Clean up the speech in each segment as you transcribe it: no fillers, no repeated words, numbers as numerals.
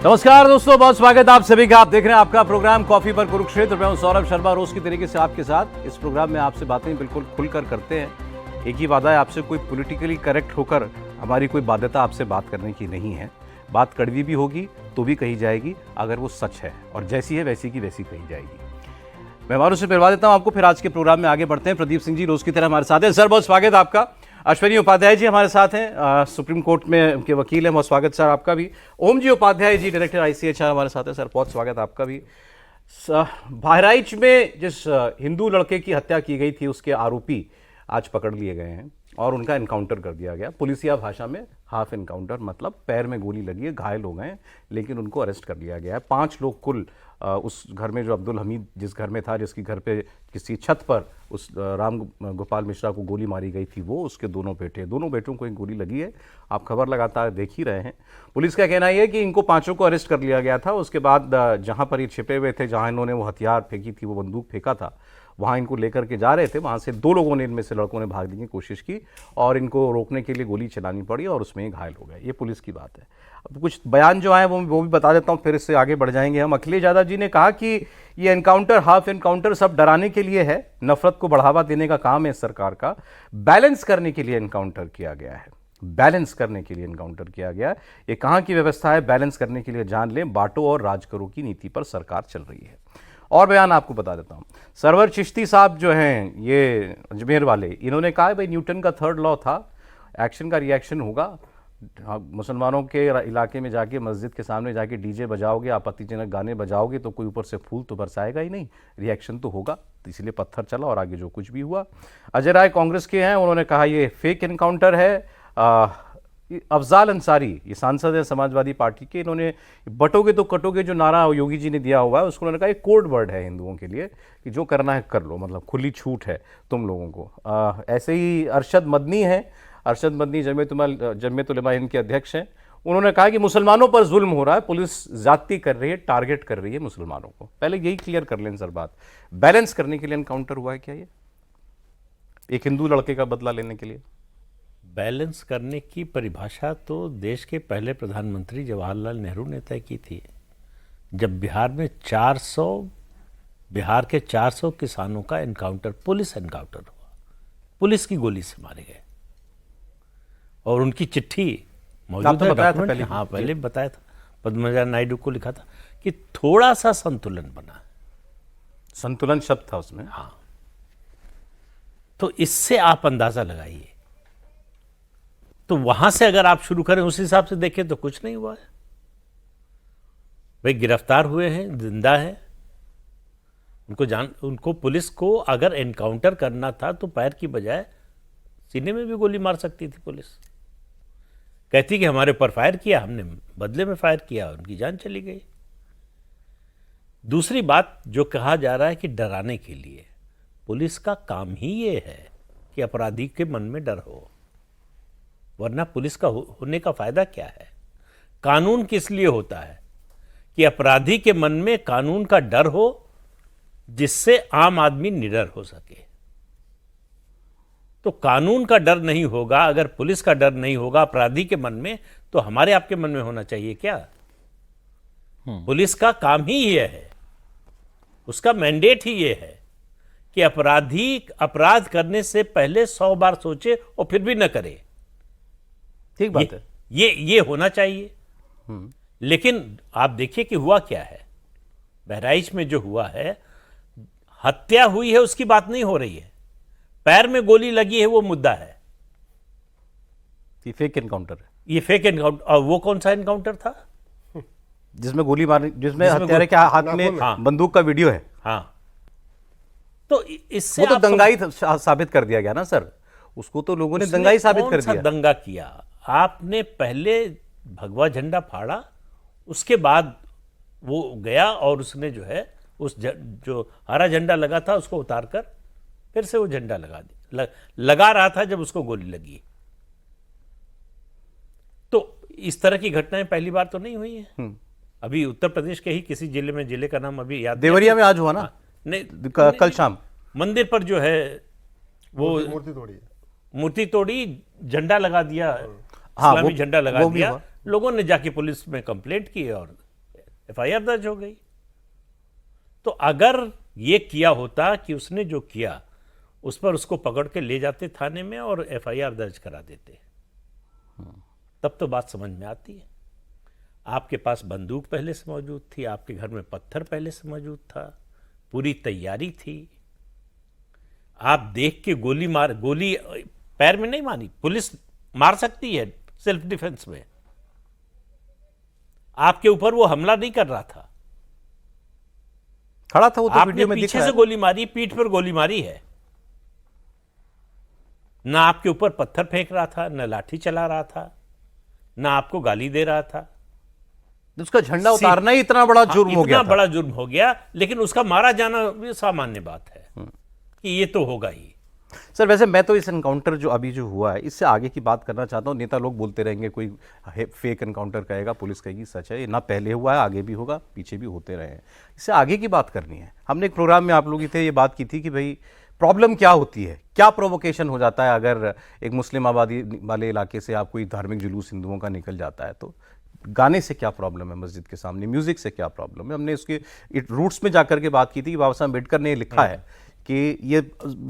नमस्कार दोस्तों, बहुत स्वागत है आप सभी का। आप देख रहे हैं आपका प्रोग्राम कॉफी पर कुरुक्षेत्र। मैं हूं सौरभ शर्मा। रोज की तरीके से आपके साथ इस प्रोग्राम में आपसे बातें बिल्कुल खुलकर करते हैं। एक ही वादा है आपसे, कोई पॉलिटिकली करेक्ट होकर हमारी कोई बाध्यता आपसे बात करने की नहीं है। बात कड़वी भी होगी तो भी कही जाएगी अगर वो सच है, और जैसी है वैसी की वैसी कही जाएगी। मेहमानों से मिलवा देता हूं आपको, फिर आज के प्रोग्राम में आगे बढ़ते हैं। प्रदीप सिंह जी रोज की तरह हमारे साथ हैं। सर बहुत स्वागत है आपका। अश्विनी उपाध्याय जी हमारे साथ हैं, सुप्रीम कोर्ट में के वकील हैं, बहुत स्वागत सर आपका भी। ओम जी उपाध्याय जी डायरेक्टर ICHR हमारे साथ हैं, सर बहुत स्वागत आपका भी। बहराइच में जिस हिंदू लड़के की हत्या की गई थी उसके आरोपी आज पकड़ लिए गए हैं और उनका एनकाउंटर कर दिया गया। पुलिसिया भाषा में हाफ एनकाउंटर, मतलब पैर में गोली लगी है, घायल हो गए हैं, लेकिन उनको अरेस्ट कर लिया गया है। 5 लोग कुल उस घर में, जो अब्दुल हमीद जिस घर में था, जिसकी घर पे किसी छत पर उस राम गोपाल मिश्रा को गोली मारी गई थी, वो उसके दोनों बेटों को एक गोली लगी है। आप खबर लगातार देख ही रहे हैं। पुलिस का कहना यह है कि इनको 5 को अरेस्ट कर लिया गया था। उसके बाद जहां पर ये छिपे हुए थे, जहां इन्होंने वो हथियार फेंकी थी, वो बंदूक फेंका था, वहाँ इनको लेकर के जा रहे थे। वहाँ से 2 लोगों ने, इनमें से लड़कों ने भागने की कोशिश की और इनको रोकने के लिए गोली चलानी पड़ी और उसमें ही घायल हो गए। ये पुलिस की बात है। अब कुछ बयान जो आए वो भी बता देता हूँ, फिर इससे आगे बढ़ जाएंगे हम। अखिलेश यादव जी ने कहा कि ये एनकाउंटर, हाफ एनकाउंटर सब डराने के लिए है, नफरत को बढ़ावा देने का काम है सरकार का। बैलेंस करने के लिए एनकाउंटर किया गया है, बैलेंस करने के लिए एनकाउंटर किया गया। ये कहाँ की व्यवस्था है बैलेंस करने के लिए, जान लें। बांटो और राज करो की नीति पर सरकार चल रही है। और बयान आपको बता देता हूं। सरवर चिश्ती साहब जो हैं, ये अजमेर वाले, इन्होंने कहा है भाई न्यूटन का 3rd लॉ था, एक्शन का रिएक्शन होगा। मुसलमानों के इलाके में जाके, मस्जिद के सामने जाके डीजे बजाओगे, आपत्तिजनक गाने बजाओगे तो कोई ऊपर से फूल तो बरसाएगा ही नहीं, रिएक्शन तो होगा। तो इसलिए पत्थर चला और आगे जो कुछ भी हुआ। अजय राय कांग्रेस के हैं, उन्होंने कहा ये फेक एनकाउंटर है। अफजाल अंसारी, ये सांसद है समाजवादी पार्टी के, इन्होंने बटोगे तो कटोगे जो नारा योगी जी ने दिया हुआ है, उसको उन्होंने कहा एक कोड वर्ड है हिंदुओं के लिए कि जो करना है कर लो, मतलब खुली छूट है तुम लोगों को। ऐसे ही अरशद मदनी है, अरशद मदनी जमीयत उलमा हिंद के अध्यक्ष हैं। उन्होंने कहा कि मुसलमानों पर जुल्म हो रहा है, पुलिस ज्यादती कर रही है, टारगेट कर रही है मुसलमानों को। पहले यही क्लियर कर लें सर बात, बैलेंस करने के लिए एनकाउंटर हुआ है क्या ये, एक हिंदू लड़के का बदला लेने के लिए? बैलेंस करने की परिभाषा तो देश के पहले प्रधानमंत्री जवाहरलाल नेहरू ने तय की थी। जब बिहार के 400 किसानों का एनकाउंटर, पुलिस एनकाउंटर हुआ, पुलिस की गोली से मारे गए, और उनकी चिट्ठी मौजूद है, बताया था पहले। हाँ पहले बताया था, पद्मजा नायडू को लिखा था कि थोड़ा सा संतुलन बना, संतुलन शब्द था उसमें। हाँ, तो इससे आप अंदाजा लगाइए। तो वहां से अगर आप शुरू करें, उस हिसाब से देखें तो कुछ नहीं हुआ है। भाई गिरफ्तार हुए हैं, जिंदा है, उनको पुलिस को अगर एनकाउंटर करना था तो पैर की बजाय सीने में भी गोली मार सकती थी। पुलिस कहती कि हमारे ऊपर फायर किया, हमने बदले में फायर किया, उनकी जान चली गई। दूसरी बात जो कहा जा रहा है कि डराने के लिए, पुलिस का काम ही ये है कि अपराधी के मन में डर हो, वरना पुलिस का होने का फायदा क्या है? कानून किस लिए होता है? कि अपराधी के मन में कानून का डर हो, जिससे आम आदमी निडर हो सके। तो कानून का डर नहीं होगा, अगर पुलिस का डर नहीं होगा अपराधी के मन में, तो हमारे आपके मन में होना चाहिए क्या? पुलिस का काम ही यह है, उसका मैंडेट ही यह है कि अपराधी अपराध करने से पहले 100 बार सोचे और फिर भी न करे। ठीक बात है, ये होना चाहिए। लेकिन आप देखिए कि हुआ क्या है। बहराइच में जो हुआ है, हत्या हुई है उसकी बात नहीं हो रही है, पैर में गोली लगी है वो मुद्दा है। ये फेक एनकाउंटर है, ये फेक एनकाउंटर। और वो कौन सा एनकाउंटर था जिसमें गोली मारी, जिसमें हत्यारे के हाथ में बंदूक का वीडियो है? हाँ, तो इससे वो तो दंगाई साबित कर दिया गया ना सर, उसको तो लोगों ने दंगाई साबित कर दिया। दंगा किया आपने, पहले भगवा झंडा फाड़ा, उसके बाद वो गया और उसने जो है जो हरा झंडा लगा था उसको उतारकर फिर से वो झंडा लगा रहा था जब उसको गोली लगी। तो इस तरह की घटनाएं पहली बार तो नहीं हुई है। अभी उत्तर प्रदेश के ही किसी जिले में, जिले का नाम अभी याद, देवरिया में आज हुआ ना, नहीं कल शाम मंदिर पर जो है वो मूर्ति तोड़ी, झंडा लगा दिया, इस्लामी झंडा लगा दिया। लोगों ने जाके पुलिस में कंप्लेंट की और एफआईआर दर्ज हो गई। तो अगर ये किया होता कि उसने जो किया उस पर उसको पकड़ के ले जाते थाने में और एफआईआर दर्ज करा देते, तब तो बात समझ में आती है। आपके पास बंदूक पहले से मौजूद थी, आपके घर में पत्थर पहले से मौजूद था, पूरी तैयारी थी। आप देख के गोली पैर में नहीं मारी, पुलिस मार सकती है सेल्फ डिफेंस में, आपके ऊपर वो हमला नहीं कर रहा था, खड़ा था वो, तो आपने वीडियो में दिख पीछे रहा से है। गोली मारी, पीठ पर गोली मारी है। ना आपके ऊपर पत्थर फेंक रहा था, ना लाठी चला रहा था, ना आपको गाली दे रहा था। उसका झंडा उतारना ही इतना बड़ा जुर्म हो गया इतना था। बड़ा जुर्म हो गया, लेकिन उसका मारा जाना भी सामान्य बात है कि ये तो होगा ही। सर वैसे मैं तो इस एनकाउंटर जो अभी जो हुआ है इससे आगे की बात करना चाहता हूँ। नेता लोग बोलते रहेंगे, कोई फेक एनकाउंटर कहेगा, पुलिस कहेगी सच है, ये ना पहले हुआ है, आगे भी होगा, पीछे भी होते रहे हैं। इससे आगे की बात करनी है। हमने एक प्रोग्राम में आप लोग थे ये बात की थी कि भाई प्रॉब्लम क्या होती है, क्या प्रोवोकेशन हो जाता है अगर एक मुस्लिम आबादी वाले इलाके से आप कोई धार्मिक जुलूस हिंदुओं का निकल जाता है, तो गाने से क्या प्रॉब्लम है, मस्जिद के सामने म्यूजिक से क्या प्रॉब्लम है। हमने उसके रूट्स में जाकर के बात की थी कि बाबा साहब अम्बेडकर ने लिखा है कि ये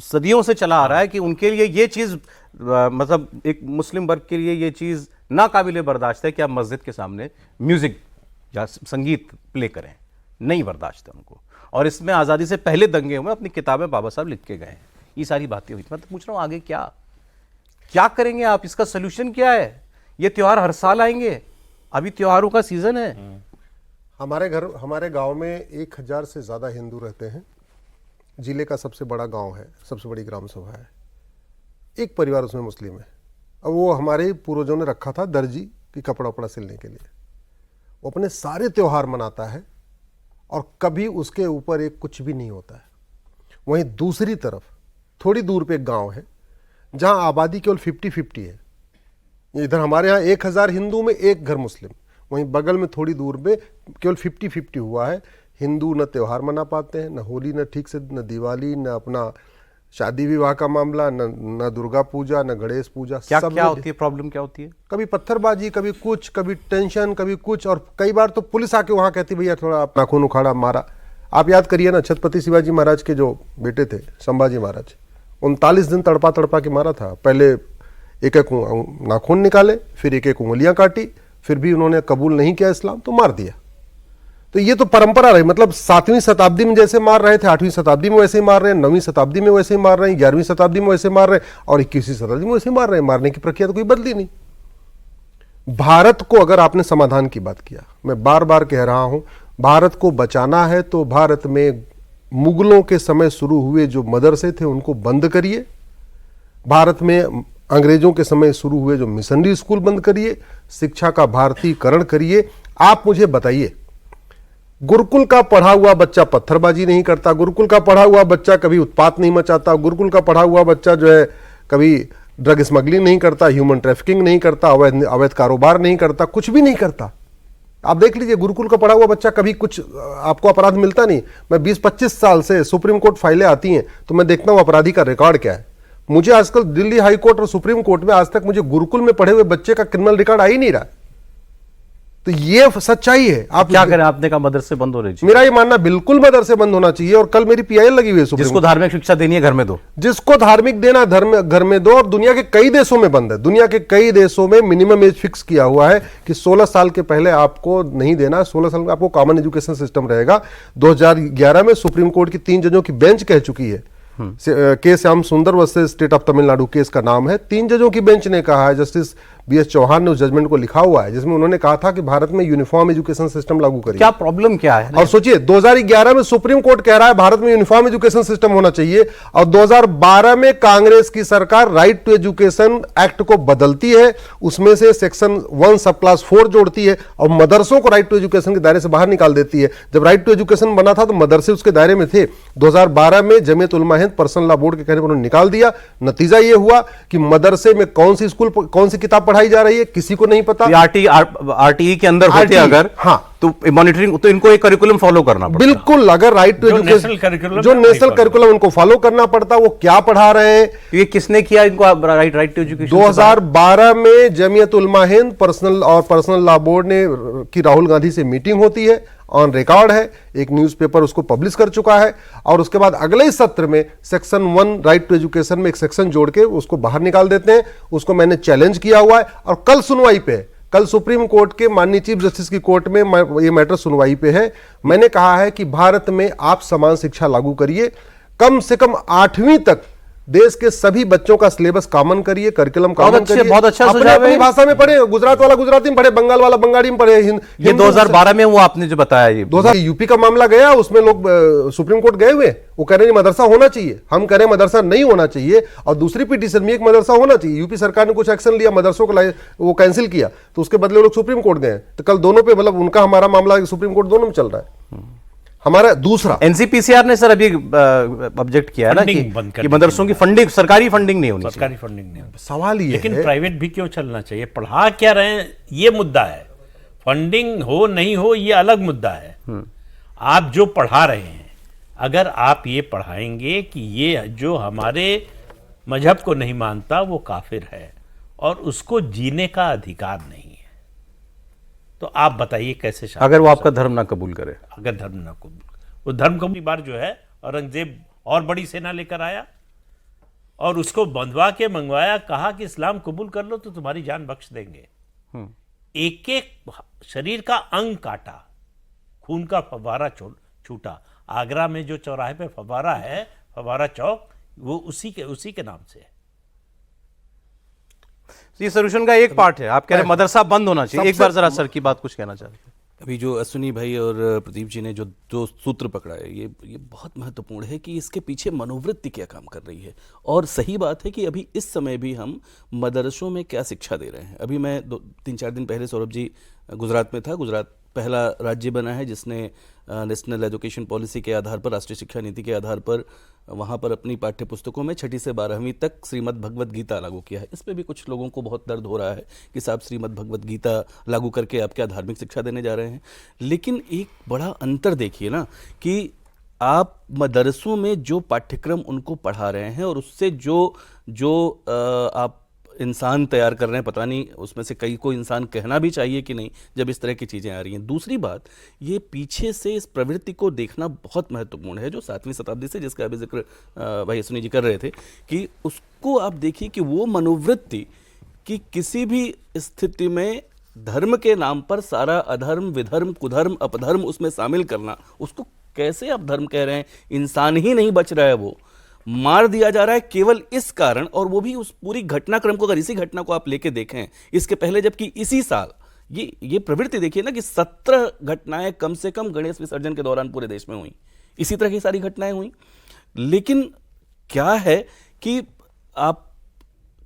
सदियों से चला आ रहा है कि उनके लिए ये चीज़ मतलब एक मुस्लिम वर्ग के लिए ये चीज़ नाकाबिले बर्दाश्त है कि आप मस्जिद के सामने म्यूज़िक या संगीत प्ले करें, नहीं बर्दाश्त है उनको। और इसमें आज़ादी से पहले दंगे हुए, अपनी किताबें बाबा साहब लिख के गए हैं, ये सारी बातें हुई। मैं तो पूछ रहा हूँ आगे क्या करेंगे आप, इसका सोल्यूशन क्या है। ये त्यौहार हर साल आएंगे, अभी त्योहारों का सीज़न है। हमारे गांव में 1000 से ज़्यादा हिंदू रहते हैं। जिले का सबसे बड़ा गांव है, सबसे बड़ी ग्राम सभा है। एक परिवार उसमें मुस्लिम है। अब वो हमारे पूर्वजों ने रखा था दर्जी की कपड़ा वपड़ा सिलने के लिए। वो अपने सारे त्यौहार मनाता है और कभी उसके ऊपर एक कुछ भी नहीं होता है। वहीं दूसरी तरफ थोड़ी दूर पे एक गांव है जहां आबादी केवल 50-50 है। इधर हमारे यहाँ 1000 हिंदू में एक घर मुस्लिम, वहीं बगल में थोड़ी दूर पे केवल 50-50 हुआ है। हिंदू न त्यौहार मना पाते हैं, न होली, न ठीक से न दिवाली, न अपना शादी विवाह का मामला, न दुर्गा पूजा, न गणेश पूजा। क्या होती है प्रॉब्लम, क्या होती है? कभी पत्थरबाजी, कभी कुछ, कभी टेंशन, कभी कुछ, और कई बार तो पुलिस आके वहां कहती भैया थोड़ा आप नाखून उखाड़ा, मारा। आप याद करिए ना, छत्रपति शिवाजी महाराज के जो बेटे थे संभाजी महाराज, 39 दिन तड़पा के मारा था। पहले एक एक नाखून निकाले, फिर एक एक उंगलियां काटी, फिर भी उन्होंने कबूल नहीं किया इस्लाम, तो मार दिया। तो ये तो परंपरा रही, मतलब 7वीं शताब्दी में जैसे मार रहे थे, 8वीं शताब्दी में वैसे ही मार रहे हैं, 9वीं शताब्दी में वैसे ही मार रहे हैं, 11वीं शताब्दी में वैसे मार रहे हैं, और 21वीं शताब्दी में वैसे ही मार रहे हैं। मारने की प्रक्रिया तो कोई बदली नहीं। भारत को अगर आपने समाधान की बात किया, मैं बार बार कह रहा हूं, भारत को बचाना है तो भारत में मुगलों के समय शुरू हुए जो मदरसे थे उनको बंद करिए। भारत में अंग्रेजों के समय शुरू हुए जो मिशनरी स्कूल बंद करिए, शिक्षा का भारतीयकरण करिए। आप मुझे बताइए, गुरुकुल का पढ़ा हुआ बच्चा पत्थरबाजी नहीं करता, गुरुकुल का पढ़ा हुआ बच्चा कभी उत्पात नहीं मचाता, गुरुकुल का पढ़ा हुआ बच्चा जो है कभी ड्रग स्मगलिंग नहीं करता, ह्यूमन ट्रैफिकिंग नहीं करता, अवैध कारोबार नहीं करता, कुछ भी नहीं करता। आप देख लीजिए, गुरुकुल का पढ़ा हुआ बच्चा कभी कुछ आपको अपराध मिलता नहीं। मैं 20-25 साल से सुप्रीम कोर्ट फाइलें आती हैं तो मैं देखता हूं अपराधी का रिकॉर्ड क्या है। मुझे आजकल दिल्ली हाई कोर्ट और सुप्रीम कोर्ट में आज तक मुझे गुरुकुल में पढ़े हुए बच्चे का क्रिमिनल रिकॉर्ड आ ही नहीं रहा। तो ये सच्चाई है। आप क्या करें? आपने कहा मदरसे बंद हो रही चाहिए। मेरा ये मानना बिल्कुल मदरसे बंद होना चाहिए। और कल मेरी पीआईएल लगी हुई है सुप्रीम। जिसको धार्मिक शिक्षा देनी है घर में दो, जिसको धार्मिक देना घर में दो। और दुनिया के कई देशों में बंद है। दुनिया के कई देशों में मिनिमम एज फिक्स किया हुआ है कि 16 साल के पहले आपको नहीं देना। 16 साल में आपको कॉमन एजुकेशन सिस्टम रहेगा। 2011 में सुप्रीम कोर्ट की 3 जजों की बेंच कह चुकी है, के श्याम सुंदर versus state of Tamil Nadu case का नाम है, 3 जजों की बेंच ने कहा है, जस्टिस बीएस चौहान ने उस जजमेंट को लिखा हुआ है, जिसमें उन्होंने कहा था कि भारत में यूनिफॉर्म एजुकेशन सिस्टम लागू करिए। क्या प्रॉब्लम क्या है? और सोचिए, 2011 में सुप्रीम कोर्ट कह रहा है भारत में यूनिफॉर्म एजुकेशन सिस्टम होना चाहिए, और 2012 में कांग्रेस की सरकार राइट टू एजुकेशन एक्ट को बदलती है, उसमें से सेक्शन 1 सब क्लास 4 जोड़ती है और मदरसों को राइट टू एजुकेशन के दायरे से बाहर निकाल देती है। जब राइट टू एजुकेशन बना था तो मदरसे उसके दायरे में थे। 2012 में Jamiat Ulama Hind personal law board के कहने पर उन्होंने निकाल दिया। नतीजा यह हुआ कि मदरसे में कौन सी स्कूल कौन सी किताब पढ़ाई जा रही है किसी को नहीं पता। आरटीई के अंदर होते अगर, हाँ, तो मॉनिटरिंग, तो इनको एक करिकुलम फॉलो करना पड़ता। बिल्कुल, अगर राइट टू एजुकेशन जो नेशनल करिकुलम उनको फॉलो करना पड़ता, वो क्या पढ़ा रहे हैं, ये किसने किया इनको राइट टू एजुकेशन? 2012 में Jamiat Ulama Hind personal law board ने की राहुल गांधी से मीटिंग होती है ऑन रिकॉर्ड है, एक न्यूज़पेपर उसको पब्लिश कर चुका है, और उसके बाद अगले ही सत्र में सेक्शन 1 राइट टू एजुकेशन में एक सेक्शन जोड़ के उसको बाहर निकाल देते हैं। उसको मैंने चैलेंज किया हुआ है और कल सुनवाई पे है, कल सुप्रीम कोर्ट के माननीय चीफ जस्टिस की कोर्ट में ये मैटर सुनवाई पे है। मैंने कहा है कि भारत में आप समान शिक्षा लागू करिए, कम से कम 8वीं तक देश के सभी बच्चों का सिलेबस कॉमन करिए, करिकुलम कॉमन करिए। बहुत अच्छा अपने सुझाव अपनी है। भाषा में पढ़े, गुजरात वाला गुजराती में पढ़े, बंगाल वाला बंगाली में पढ़े। ये 2012 में वो आपने जो बताया, ये 2000 यूपी का मामला गया, उसमें लोग सुप्रीम कोर्ट गए हुए, वो कह रहे हैं मदरसा होना चाहिए, हम कह रहे हैं मदरसा नहीं होना चाहिए, और दूसरी पिटीशन में एक मदरसा होना चाहिए। यूपी सरकार ने कुछ एक्शन लिया, मदरसों को वो कैंसिल किया, तो उसके बदले लोग सुप्रीम कोर्ट गए। तो कल दोनों पे, मतलब उनका हमारा मामला सुप्रीम कोर्ट दोनों में चल रहा है। हमारा दूसरा एनसीपीसीआर ने सर अभी ऑब्जेक्ट किया है ना फंडिंग बंद कर कि मदरसों की फंडिंग, सरकारी फंडिंग नहीं होनी चाहिए। सरकारी फंडिंग नहीं होती। सवाल ये लेकिन है, प्राइवेट भी क्यों चलना चाहिए? पढ़ा क्या रहे हैं ये मुद्दा है, फंडिंग हो नहीं हो ये अलग मुद्दा है। आप जो पढ़ा रहे हैं, अगर आप ये पढ़ाएंगे कि ये जो हमारे मजहब को नहीं मानता वो काफिर है और उसको जीने का अधिकार नहीं है, तो आप बताइए कैसे शादी अगर वो हो आपका धर्म ना कबूल करे। अगर धर्म न कबूल, वो धर्म कबूल बार जो है औरंगजेब और बड़ी सेना लेकर आया और उसको बंधवा के मंगवाया, कहा कि इस्लाम कबूल कर लो तो तुम्हारी जान बख्श देंगे। एक एक शरीर का अंग काटा, खून का फव्वारा छूटा। आगरा में जो चौराहे पे फव्वारा है, फव्वारा चौक, वो उसी के नाम से है। ये सोल्यूशन का एक पार्ट है। आप कह रहे हैं मदरसा बंद होना चाहिए। एक बार जरा सर की बात कुछ कहना चाहते हैं। अभी जो अश्विनी भाई और प्रदीप जी ने जो जो सूत्र पकड़ा है, ये बहुत महत्वपूर्ण है कि इसके पीछे मनोवृत्ति क्या काम कर रही है। और सही बात है कि अभी इस समय भी हम मदरसों में क्या शिक्षा दे रहे हैं। अभी मैं 3-4 दिन पहले सौरभ जी गुजरात में था। गुजरात पहला राज्य बना है जिसने नेशनल एजुकेशन पॉलिसी के आधार पर, राष्ट्रीय शिक्षा नीति के आधार पर, वहाँ पर अपनी पाठ्य पुस्तकों में 6ठी से 12वीं तक श्रीमद् भगवत गीता लागू किया है। इस पर भी कुछ लोगों को बहुत दर्द हो रहा है कि साहब श्रीमद् भगवत गीता लागू करके आप क्या धार्मिक शिक्षा देने जा रहे हैं। लेकिन एक बड़ा अंतर देखिए ना कि आप मदरसों में जो पाठ्यक्रम उनको पढ़ा रहे हैं और उससे जो आप इंसान तैयार कर रहे हैं, पता नहीं उसमें से कई को इंसान कहना भी चाहिए कि नहीं जब इस तरह की चीज़ें आ रही हैं। दूसरी बात, ये पीछे से इस प्रवृत्ति को देखना बहुत महत्वपूर्ण है जो 7वीं शताब्दी से, जिसका अभी जिक्र भाई अश्विनी जी कर रहे थे, कि उसको आप देखिए कि वो मनोवृत्ति कि किसी भी स्थिति में धर्म के नाम पर सारा अधर्म, विधर्म, कुधर्म, अपधर्म उसमें शामिल करना, उसको कैसे आप धर्म कह रहे हैं? इंसान ही नहीं बच रहा है, वो मार दिया जा रहा है केवल इस कारण, और वो भी उस पूरी घटनाक्रम को, अगर इसी घटना को आप लेके देखें इसके पहले, जबकि इसी साल ये प्रवृत्ति देखिए ना कि 17 घटनाएं कम से कम गणेश विसर्जन के दौरान पूरे देश में हुई, इसी तरह की सारी घटनाएं हुई। लेकिन क्या है कि आप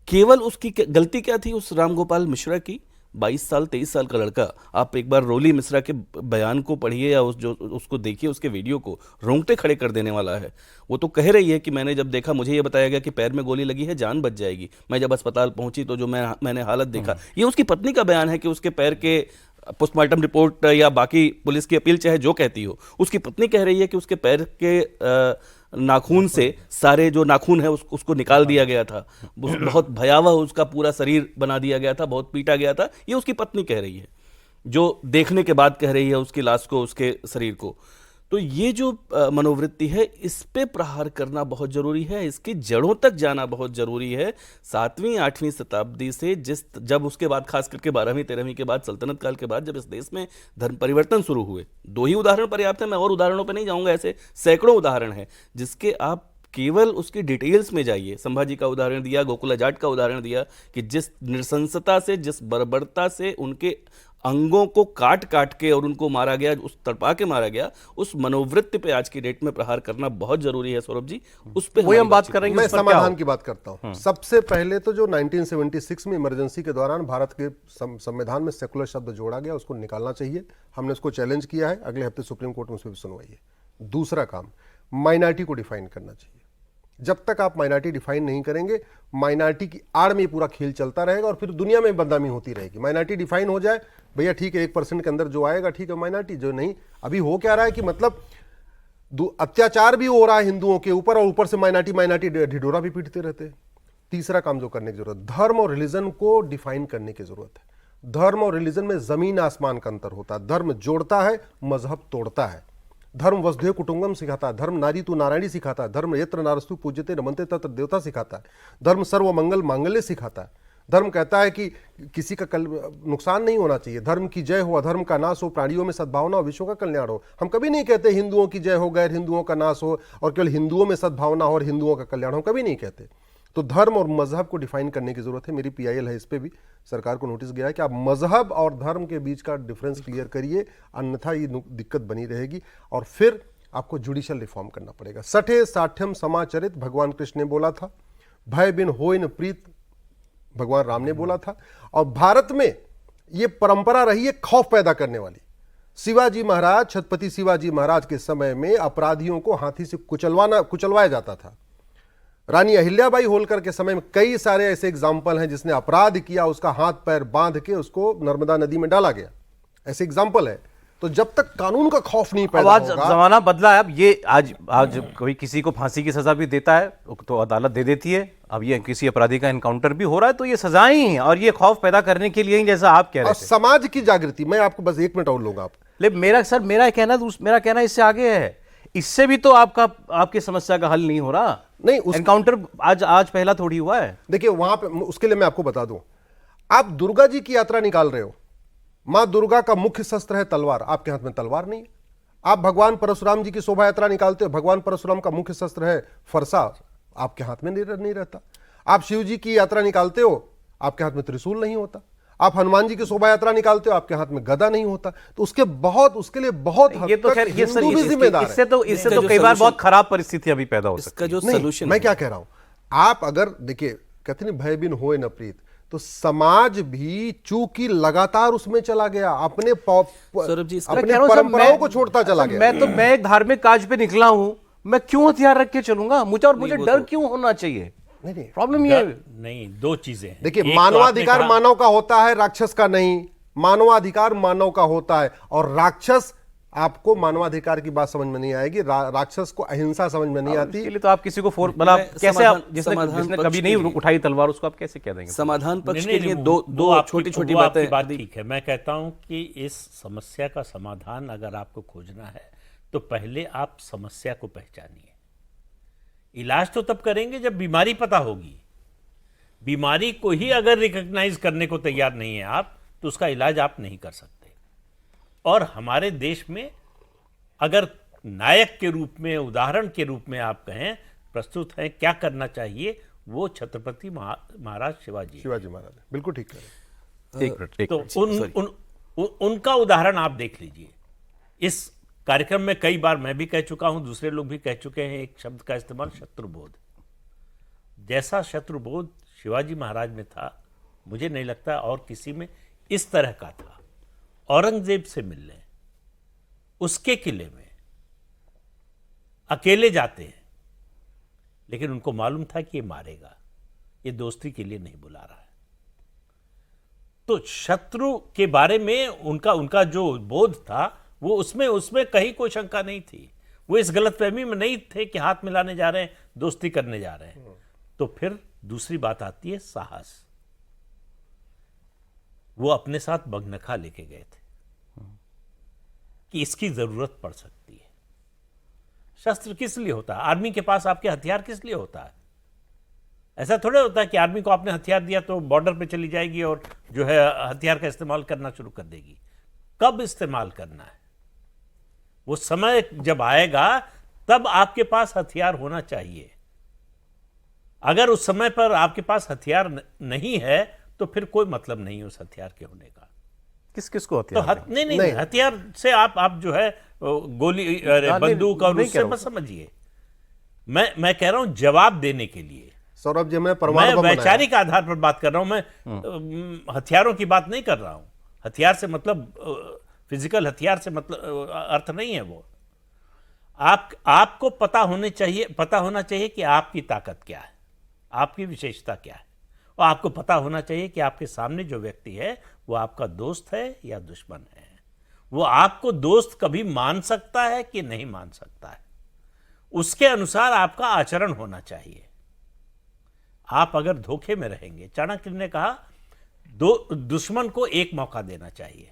केवल उसकी गलती क्या थी उस रामगोपाल मिश्रा की, 22 साल 23 साल का लड़का। आप एक बार रोली मिश्रा के बयान को पढ़िए या उसको देखिए, उसके वीडियो को, रोंगटे खड़े कर देने वाला है। वो तो कह रही है कि मैंने जब देखा, मुझे ये बताया गया कि पैर में गोली लगी है, जान बच जाएगी। मैं जब अस्पताल पहुंची तो जो मैंने हालत देखा, ये उसकी पत्नी का बयान है कि उसके पैर के पोस्टमार्टम रिपोर्ट या बाकी पुलिस की अपील चाहे जो कहती हो, उसकी पत्नी कह रही है कि उसके पैर के नाखून से सारे जो नाखून है उसको निकाल दिया गया था, बहुत भयावह उसका पूरा शरीर बना दिया गया था, बहुत पीटा गया था। ये उसकी पत्नी कह रही है, जो देखने के बाद कह रही है उसकी लाश को, उसके शरीर को। तो ये जो मनोवृत्ति है, इस पे प्रहार करना बहुत जरूरी है, इसकी जड़ों तक जाना बहुत जरूरी है। 7वीं 8वीं शताब्दी से जब उसके बाद खास करके 12वीं 13वीं के बाद, सल्तनत काल के बाद, जब इस देश में धर्म परिवर्तन शुरू हुए, 2 ही उदाहरण पर्याप्त है, मैं और उदाहरणों पे नहीं जाऊंगा, ऐसे सैकड़ों उदाहरण हैं जिसके आप केवल उसकी डिटेल्स में जाइए। संभाजी का उदाहरण दिया, गोकुला जाट का उदाहरण दिया कि जिस नृशंसता से, जिस बर्बरता से उनके अंगों को काट काट के और उनको मारा गया, उस तड़पा के मारा गया, उस मनोवृत्ति पे आज की डेट में प्रहार करना बहुत जरूरी है। सौरभ जी, उस पे वही हम बात करेंगे। मैं समाधान की बात करता हूं। सबसे पहले तो जो 1976 में इमरजेंसी के दौरान भारत के संविधान में सेकुलर शब्द जोड़ा गया, उसको निकालना चाहिए। हमने उसको चैलेंज किया है, अगले हफ्ते सुप्रीम कोर्ट में उस पर भी सुनवाई है। दूसरा काम, माइनॉरिटी को डिफाइन करना चाहिए। जब तक आप माइनॉरिटी डिफाइन नहीं करेंगे, माइनॉरिटी की आड़ में पूरा खेल चलता रहेगा और फिर दुनिया में बदनामी होती रहेगी। माइनॉरिटी डिफाइन हो जाए, भैया ठीक है, 1% के अंदर जो आएगा ठीक है माइनॉरिटी, जो नहीं। अभी हो क्या रहा है कि मतलब अत्याचार भी हो रहा है हिंदुओं के ऊपर और ऊपर से माइनॉरिटी ढिढोरा भी पीटते रहते हैं। तीसरा काम जो करने की जरूरत, धर्म और रिलीजन को डिफाइन करने की जरूरत है। धर्म और रिलीजन में जमीन आसमान का अंतर होता है। धर्म जोड़ता है, मजहब तोड़ता है। धर्म वसुधैव कुटुंबकम सिखाता है, धर्म नारी तू नारायणी सिखाता है, धर्म यत्र नारस्तु पूज्यते नमन्ते तत्र देवता सिखाता है, धर्म सर्व मंगल मांगल्य सिखाता है। धर्म कहता है कि किसी का नुकसान नहीं होना चाहिए, धर्म की जय हो, अधर्म का नाश हो, प्राणियों में सद्भावना हो, विश्व का कल्याण हो। हम कभी नहीं कहते हिंदुओं की जय हो, गैर हिंदुओं का नाश हो, और केवल हिंदुओं में सद्भावना हो और हिंदुओं का कल्याण हो, कभी नहीं कहते। तो धर्म और मजहब को डिफाइन करने की जरूरत है। मेरी PIL है, इस पे भी सरकार को नोटिस गया है कि आप मजहब और धर्म के बीच का डिफरेंस क्लियर करिए, अन्यथा ये दिक्कत बनी रहेगी। और फिर आपको जुडिशियल रिफॉर्म करना पड़ेगा। सठे साठ्यम समाचरित भगवान कृष्ण ने बोला था, भय बिन होय न प्रीत भगवान राम ने बोला था। और भारत में ये परंपरा रही है खौफ पैदा करने वाली। शिवाजी महाराज, छत्रपति शिवाजी महाराज के समय में अपराधियों को हाथी से कुचलवाया जाता था। रानी अहिल्याबाई होलकर के समय में कई सारे ऐसे एग्जाम्पल हैं जिसने अपराध किया, उसका हाथ पैर बांध के उसको नर्मदा नदी में डाला गया, ऐसे एग्जाम्पल है। तो जब तक कानून का खौफ नहीं पैदा अब आज होगा, जमाना बदला है। अब ये आज कोई किसी को फांसी की सजा भी देता है तो अदालत दे देती है। अब ये किसी अपराधी का एनकाउंटर भी हो रहा है तो ये सजाएं ही हैं, और ये खौफ पैदा करने के लिए ही, जैसा आप कह रहे और थे। समाज की जागृति, मैं आपको बस 1 मिनट और लूंगा आप। लेकिन मेरा कहना इससे आगे है। इससे भी तो आपकी समस्या का हल नहीं हो रहा। नहीं, एनकाउंटर आज पहला थोड़ी हुआ है। देखिए वहां पे, उसके लिए मैं आपको बता दूं, आप दुर्गा जी की यात्रा निकाल रहे हो, मां दुर्गा का मुख्य शस्त्र है तलवार, आपके हाथ में तलवार नहीं है। आप भगवान परशुराम जी की शोभा यात्रा निकालते हो, भगवान परशुराम का मुख्य शस्त्र है फरसा, आपके हाथ में नहीं रहता। आप शिव जी की यात्रा निकालते हो, आपके हाथ में त्रिशूल नहीं होता। आप हनुमान जी की शोभा यात्रा निकालते हो, आपके हाथ में गदा नहीं होता। तो उसके लिए बहुत हद ये तो तक खैर ये हिंदू भी जिम्मेदार है। इससे तो कई बार बहुत खराब परिस्थितियां भी पैदा हो सकती इसका जो नहीं, सोल्यूशन मैं क्या कह रहा हूं, आप अगर देखिए, कहते नहीं भय बिन होए न प्रीत, तो समाज भी चूंकि लगातार उसमें चला गया, अपने सौरभ जी, इसका- मैं कह अपने रहा हूं, सर, परंपराओं को छोड़ता चला गया। मैं एक धार्मिक काज पे निकला हूं, मैं क्यों हथियार रख के चलूंगा? मुझे डर क्यों होना चाहिए? नहीं, प्रॉब्लम ये है। नहीं, दो चीजें हैं। देखिए, एक तो मानवाधिकार आपने कहा- मानव का होता है, राक्षस का नहीं। मानवाधिकार मानव का होता है, और राक्षस, आपको मानवाधिकार की बात समझ में नहीं आएगी, राक्षस को अहिंसा समझ में नहीं आती। इसके लिए तो आप किसी को मतलब मैं कैसे आप जिसने समाधान कभी पक्ष नहीं के लिए- उठाई तलवार, उसको आप कैसे कह देंगे? समाधान पक्ष नहीं, के लिए नहीं, दो आपकी- छोटी छोटी वो आपकी बातें। बात ठीक है। मैं कहता हूं कि इस समस्या का समाधान अगर आपको खोजना है तो पहले आप समस्या को पहचानिए। इलाज तो तब करेंगे जब बीमारी पता होगी। बीमारी को ही अगर रिकॉग्नाइज करने को तैयार नहीं है आप, तो उसका इलाज आप नहीं कर सकते। और हमारे देश में अगर नायक के रूप में, उदाहरण के रूप में आप कहें, प्रस्तुत हैं क्या करना चाहिए, वो छत्रपति महाराज शिवाजी। शिवाजी महाराज बिल्कुल ठीक कह रहे हैं। एक मिनट, तो उनका उदाहरण आप देख लीजिए। इस कार्यक्रम में कई बार मैं भी कह चुका हूं, दूसरे लोग भी कह चुके हैं, एक शब्द का इस्तेमाल, शत्रुबोध। जैसा शत्रुबोध शिवाजी महाराज में था, मुझे नहीं लगता और किसी में इस तरह का था। औरंगजेब से मिलने उसके किले में अकेले जाते हैं, लेकिन उनको मालूम था कि ये मारेगा, ये दोस्ती के लिए नहीं बुला रहा है। तो शत्रु के बारे में उनका जो बोध था, वो उसमें कहीं कोई शंका नहीं थी। वो इस गलतफहमी में नहीं थे कि हाथ मिलाने जा रहे हैं, दोस्ती करने जा रहे हैं। तो फिर दूसरी बात आती है साहस। वो अपने साथ बगनखा लेके गए थे कि इसकी जरूरत पड़ सकती है। शस्त्र किस लिए होता है? आर्मी के पास आपके हथियार किस लिए होता है? ऐसा थोड़ा होता है कि आर्मी को आपने हथियार दिया तो बॉर्डर पे चली जाएगी और जो है हथियार का इस्तेमाल करना शुरू कर देगी। कब इस्तेमाल करना है, वो समय जब आएगा तब आपके पास हथियार होना चाहिए। अगर उस समय पर आपके पास हथियार नहीं है तो फिर कोई मतलब नहीं है उस हथियार के होने का। किस को तो हथियार? नहीं, हथियार से आप जो है गोली, बंदूक और उससे मत समझिए। मैं कह रहा हूं जवाब देने के लिए। सौरभ जी, मैं वैचारिक आधार पर बात कर रहा हूं। मैं हथियारों की बात नहीं कर रहा हूं। हथियार से मतलब फिजिकल हथियार से मतलब अर्थ नहीं है वो। आपको पता होना चाहिए कि आपकी ताकत क्या है, आपकी विशेषता क्या है, और आपको पता होना चाहिए कि आपके सामने जो व्यक्ति है वो आपका दोस्त है या दुश्मन है। वो आपको दोस्त कभी मान सकता है कि नहीं मान सकता है, उसके अनुसार आपका आचरण होना चाहिए। आप अगर धोखे में रहेंगे, चाणक्य ने कहा दुश्मन को एक मौका देना चाहिए,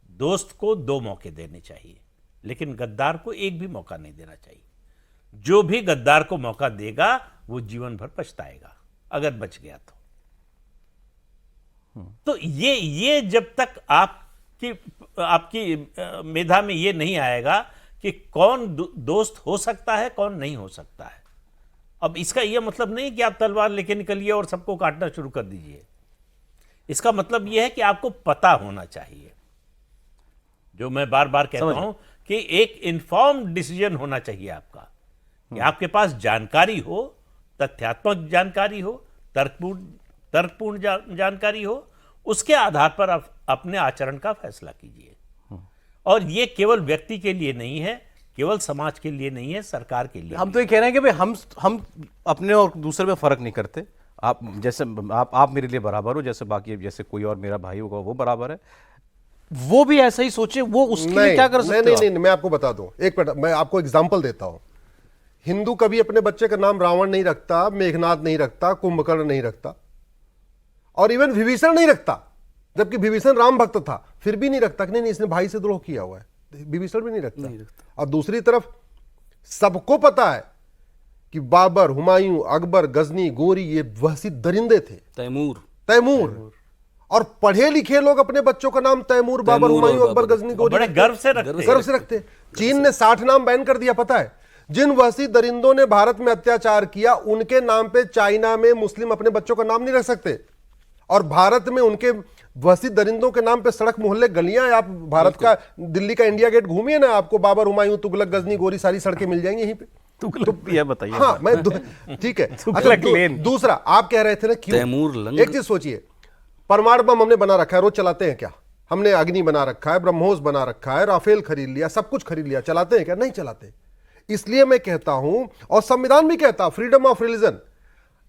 दोस्त को 2 मौके देने चाहिए, लेकिन गद्दार को एक भी मौका नहीं देना चाहिए। जो भी गद्दार को मौका देगा वो जीवन भर पछताएगा अगर बच गया तो ये जब तक आपकी मेधा में ये नहीं आएगा कि कौन दोस्त हो सकता है, कौन नहीं हो सकता है। अब इसका यह मतलब नहीं कि आप तलवार लेके निकलिए और सबको काटना शुरू कर दीजिए। इसका मतलब यह है कि आपको पता होना चाहिए, जो मैं बार बार कहता हूं कि एक इन्फॉर्म्ड डिसीजन होना चाहिए आपका, कि आपके पास जानकारी हो, तथ्यात्मक जानकारी हो, तर्कपूर्ण जानकारी हो, उसके आधार पर आप अपने आचरण का फैसला कीजिए। और ये केवल व्यक्ति के लिए नहीं है, केवल समाज के लिए नहीं है, सरकार के लिए। हम तो ये कह रहे हैं कि भाई हम अपने और दूसरे में फर्क नहीं करते। आप जैसे आप मेरे लिए बराबर हो, जैसे बाकी जैसे कोई और मेरा भाई होगा वो बराबर है, वो भी ऐसा ही सोचे, वो उसके लिए क्या कर सकते हो? नहीं, मैं आपको बता दूं, एक मिनट, मैं आपको एग्जांपल देता हूं। हिंदू कभी अपने बच्चे का नाम रावण नहीं रखता, मेघनाद नहीं रखता, कुंभकर्ण नहीं रखता, और इवन विभीषण नहीं रखता, जबकि विभीषण राम भक्त था, फिर भी नहीं रखता कि नहीं इसने भाई से द्रोह किया हुआ है, विभीषण भी नहीं रखता। और दूसरी तरफ सबको पता है कि बाबर, हुमायूं, अकबर, गजनी, गोरी ये वहशी दरिंदे थे, तैमूर। और पढ़े लिखे लोग अपने बच्चों का नाम तैमूर, बाबर, हुमायूं, अकबर, गजनी, गोरी बड़े गर्व से रखते। चीन ने 60 नाम बैन कर दिया, पता है? जिन वहशी दरिंदों ने भारत में अत्याचार किया उनके नाम पे चाइना में मुस्लिम अपने बच्चों का नाम नहीं रख सकते, और भारत में उनके वहशी दरिंदों के नाम पे सड़क, मोहल्ले, गलियां, आप भारत का दिल्ली का इंडिया गेट घूमिए ना, आपको बाबर, हुमायूं, तुगलक, गजनी, गोरी सारी सड़कें मिल जाएंगी यहीं पे। तुगलक ये बताइए। हाँ, मैं ठीक है। अच्छा, दूसरा आप कह रहे थे ना क्यों, एक चीज सोचिए, परमाणु बम हमने बना रखा है, रोज चलाते हैं क्या? हमने अग्नि बना रखा है, ब्रह्मोस बना रखा है, राफेल खरीद लिया, सब कुछ खरीद लिया, चलाते हैं क्या? नहीं चलाते। इसलिए मैं कहता हूं, और संविधान भी कहता, फ्रीडम ऑफ रिलीजन,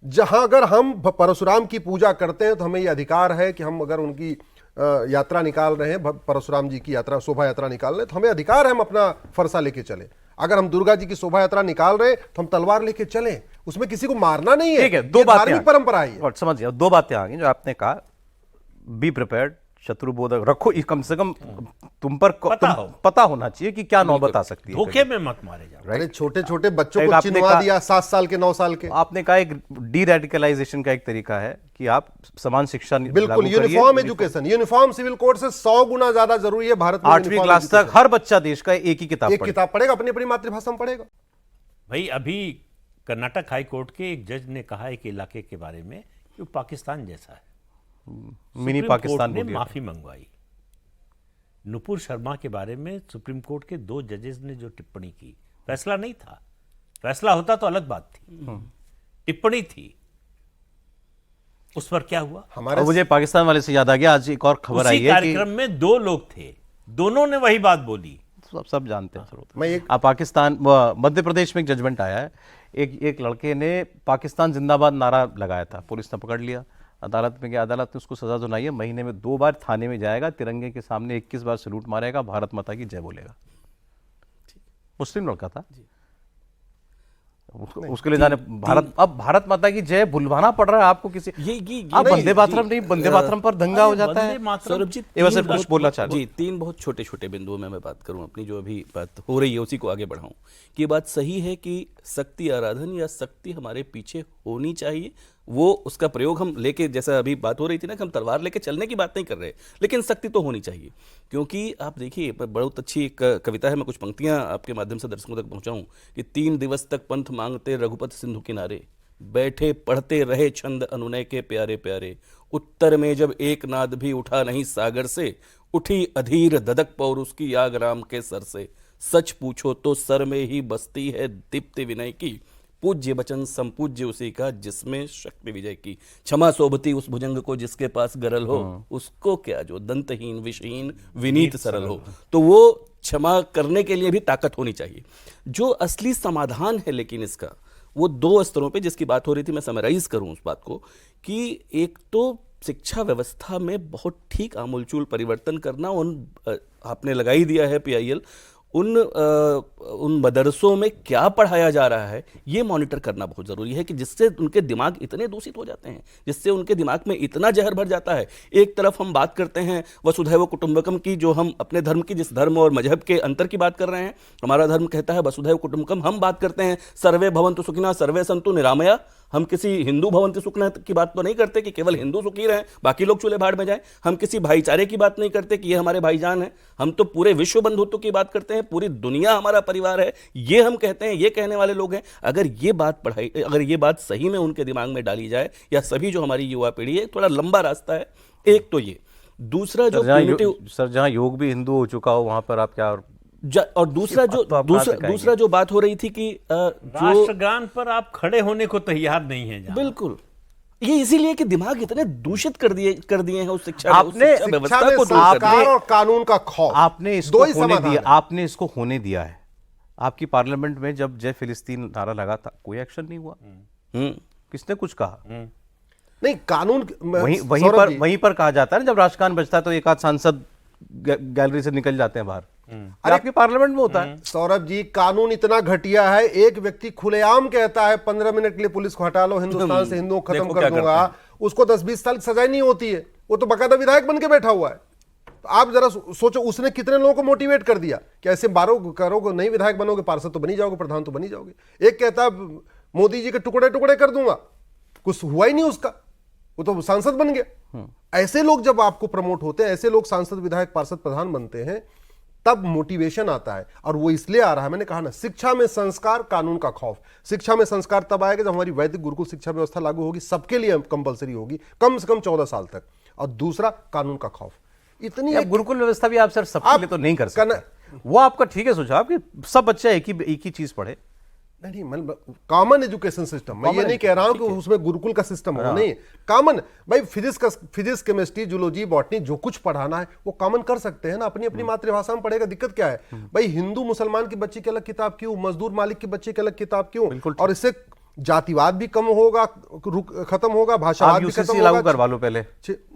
जहां अगर हम परशुराम की पूजा करते हैं तो हमें यह अधिकार है कि हम अगर उनकी यात्रा निकाल रहे हैं, परशुराम जी की यात्रा, शोभा यात्रा निकाल रहे हैं, तो हमें अधिकार है हम अपना फरसा लेके चले। अगर हम दुर्गा जी की शोभा यात्रा निकाल रहे हैं तो हम तलवार लेके चले, उसमें किसी को मारना नहीं है। ठीक है, दो बातें धार्मिक परंपरा है। समझ गया, 2 बातें आ गई जो आपने कहा, बी प्रिपेयर्ड, शत्रुबोधक रखो, कम से कम तुम पर पता होना चाहिए कि क्या नौबत आ सकती है, धोखे में मत मारे जाओ। अरे छोटे छोटे बच्चों को चिन्हवा दिया, 7 साल के, 9 साल के। आपने कहा एक डी रेडिकलाइजेशन का एक तरीका है कि आप समान शिक्षा, बिल्कुल, uniform education, uniform civil code से 100 गुना ज्यादा जरूरी है भारत में। 8वीं क्लास तक हर बच्चा देश का एक ही किताब पढ़ेगा, अपनी अपनी मातृभाषा में पढ़ेगा। भाई अभी कर्नाटक हाई कोर्ट के एक जज ने कहा एक इलाके के बारे में कि वो पाकिस्तान जैसा है, मिनी पाकिस्तान ने माफी मंगवाई। नुपुर शर्मा के बारे में सुप्रीम कोर्ट के 2 जजेस ने जो टिप्पणी की, फैसला नहीं था, फैसला होता तो अलग बात थी, टिप्पणी थी, उस पर क्या हुआ? हमारे मुझे पाकिस्तान वाले से याद आ गया, आज एक और खबर आई है कि कार्यक्रम में 2 लोग थे, दोनों ने वही बात बोली, सब जानते हैं। आप पाकिस्तान, मध्य प्रदेश में एक जजमेंट आया है, एक लड़के ने पाकिस्तान जिंदाबाद नारा लगाया था, पुलिस ने पकड़ लिया, अदालत में गया, अदालत ने उसको सजा सुनाई है, महीने में 2 बार थाने में जाएगा, तिरंगे के सामने 21 बार सैल्यूट मारेगा, भारत माता की जय बोलेगा। मुस्लिम लड़का था, उसके लिए जाने अब भारत माता की जय बुलवाना पड़ रहा है आपको किसी, आप वंदे मातरम नहीं, वंदे मातरम पर दंगा हो जाता है। सौरभ जी, कुछ बोलना चाह जी, 3 बहुत छोटे छोटे बिंदुओं में मैं बात करूं, अपनी जो अभी बात हो रही है उसी को आगे बढ़ाऊं, कि ये बात सही है कि शक्ति आराधन या शक्ति हमारे पीछे होनी चाहिए, वो उसका प्रयोग हम लेके, जैसा अभी बात हो रही थी ना कि हम तलवार लेके चलने की बात नहीं कर रहे, लेकिन शक्ति तो होनी चाहिए। क्योंकि आप देखिए, बहुत अच्छी एक कविता है, मैं कुछ पंक्तियां आपके माध्यम से दर्शकों तक पहुंचाऊं कि 3 दिवस तक पंथ मांगते रघुपत सिंधु किनारे, बैठे पढ़ते रहे छंद अनुनय के प्यारे प्यारे, उत्तर में जब एक नाद भी उठा नहीं सागर से, उठी अधीर ददक पौर उसकी आग राम के सर से, सच पूछो तो सर में ही बसती है दीप्ति विनय की, पूज्य वचन संपूज्य उसी का जिसमें शक्ति विजय की, क्षमा शोभती उस भुजंग को जिसके पास गरल हो, उसको क्या जो दंतहीन विषहीन विनीत सरल हो। तो वो क्षमा करने के लिए भी ताकत होनी चाहिए। जो असली समाधान है लेकिन इसका, वो 2 स्तरों पे जिसकी बात हो रही थी, मैं समराइज करूं उस बात को, कि एक तो शिक्षा व्यवस्था में बहुत ठीक आमूलचूल परिवर्तन करना, उन आपने लगा ही दिया है PIL, उन मदरसों में क्या पढ़ाया जा रहा है ये मॉनिटर करना बहुत ज़रूरी है, कि जिससे उनके दिमाग इतने दूषित हो जाते हैं, जिससे उनके दिमाग में इतना जहर भर जाता है। एक तरफ हम बात करते हैं वसुधैव कुटुंबकम की, जो हम अपने धर्म की, जिस धर्म और मजहब के अंतर की बात कर रहे हैं, हमारा धर्म कहता है वसुधैव कुटुंबकम। हम बात करते हैं सर्वे भवन्तु सुखिनः सर्वे सन्तु निरामया। हम किसी हिंदू भवन्तु सुखिनः की बात तो नहीं करते कि केवल हिंदू सुखी रहें, बाकी लोग चूल्हे भाड़ में जाएं। हम किसी भाईचारे की बात नहीं करते कि ये हमारे भाईजान हैं। हम तो पूरे विश्व बंधुत्व की बात करते हैं, पूरी दुनिया हमारा परिवार है, ये हम कहते हैं, ये कहने वाले लोग हैं। अगर ये बात सही में उनके दिमाग में डाली जाए, या सभी जो हमारी युवा पीढ़ी है, थोड़ा लंबा रास्ता है। एक तो ये, दूसरा जो सर जहाँ योग भी हिंदू हो चुका हो वहां पर आप क्या और दूसरा जो बात हो रही थी कि राष्ट्रगान पर आप खड़े होने को तैयार नहीं है। बिल्कुल, ये इसीलिए कि दिमाग इतने दूषित कर दिए हैं उस शिक्षा व्यवस्था को, सरकार और कानून का खौफ। आपने इसको होने दिया है। आपकी पार्लियामेंट में जब जय फिलिस्तीन नारा लगा था, कोई एक्शन नहीं हुआ। किसने कुछ कहा? नहीं, कानून वहीं पर कहा जाता है ना, जब राष्ट्रगान बजता है तो एक आध सांसद गैलरी से निकल जाते हैं बाहर। अरे आपके पार्लियामेंट में होता है। सौरभ जी, कानून इतना घटिया है, एक व्यक्ति खुलेआम कहता है 15 मिनट के लिए पुलिस को हटा लो, हिंदुस्तान से हिंदुओं को खत्म कर दूंगा, उसको 10-20 साल की सजाए नहीं होती है। वो तो बाकायदा विधायक बन के बैठा हुआ है। तो आप जरा सोचो, उसने कितने लोगों को मोटिवेट कर दिया कि ऐसे 12 करोगे, नहीं विधायक बनोगे, पार्षद तो बनी जाओगे, प्रधान तो बनी जाओगे। एक कहता मोदी जी के टुकड़े टुकड़े कर दूंगा, कुछ हुआ ही नहीं उसका, वो तो सांसद बन गया। ऐसे लोग जब आपको प्रमोट होते हैं, ऐसे लोग सांसद विधायक पार्षद प्रधान बनते हैं, तब मोटिवेशन आता है। और वो इसलिए आ रहा है, मैंने कहा ना, शिक्षा में संस्कार, कानून का खौफ। शिक्षा में संस्कार तब आएगा जब हमारी वैदिक गुरुकुल शिक्षा व्यवस्था लागू होगी, सबके लिए कंपलसरी होगी, कम से कम 14 साल तक। और दूसरा, कानून का खौफ। इतनी गुरुकुल व्यवस्था भी आप सर सबके लिए तो नहीं कर सकते। वो आपका ठीक है सुझाव कि सब बच्चे एक ही चीज पढ़े। नहीं, मतलब कॉमन एजुकेशन सिस्टम। मैं ये नहीं कह रहा हूं कि उसमें गुरुकुल का सिस्टम हो, नहीं, कॉमन। भाई फिजिक्स केमिस्ट्री जूलॉजी बॉटनी जो कुछ पढ़ाना है वो कॉमन कर सकते हैं ना, अपनी अपनी मातृभाषा में पढ़ेगा, दिक्कत क्या है? भाई हिंदू मुसलमान की बच्चे की अलग किताब क्यों, मजदूर मालिक की बच्चे की अलग किताब क्यों? और इससे जातिवाद भी कम होगा, खत्म होगा, भाषावाद भी खत्म होगा। लागू करवा लो पहले,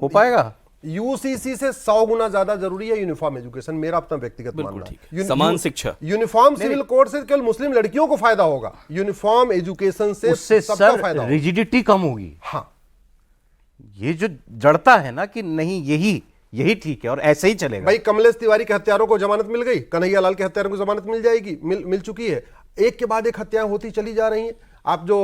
हो पाएगा? यूसीसी से 100 गुना ज्यादा जरूरी है यूनिफॉर्म एजुकेशन, मेरा अपना व्यक्तिगत मानना है। समान शिक्षा, यूनिफॉर्म सिविल कोड से केवल मुस्लिम लड़कियों को फायदा होगा, यूनिफॉर्म एजुकेशन से सबका फायदा होगा, रिजिडिटी कम होगी। हाँ, ये जो जड़ता है ना कि नहीं यही ठीक है और ऐसे ही चलेगा। भाई कमलेश तिवारी के हत्यारों को जमानत मिल गई, कन्हैया लाल के हत्यारों को जमानत मिल जाएगी, मिल चुकी है। एक के बाद एक हत्याएं होती चली जा रही हैं। आप जो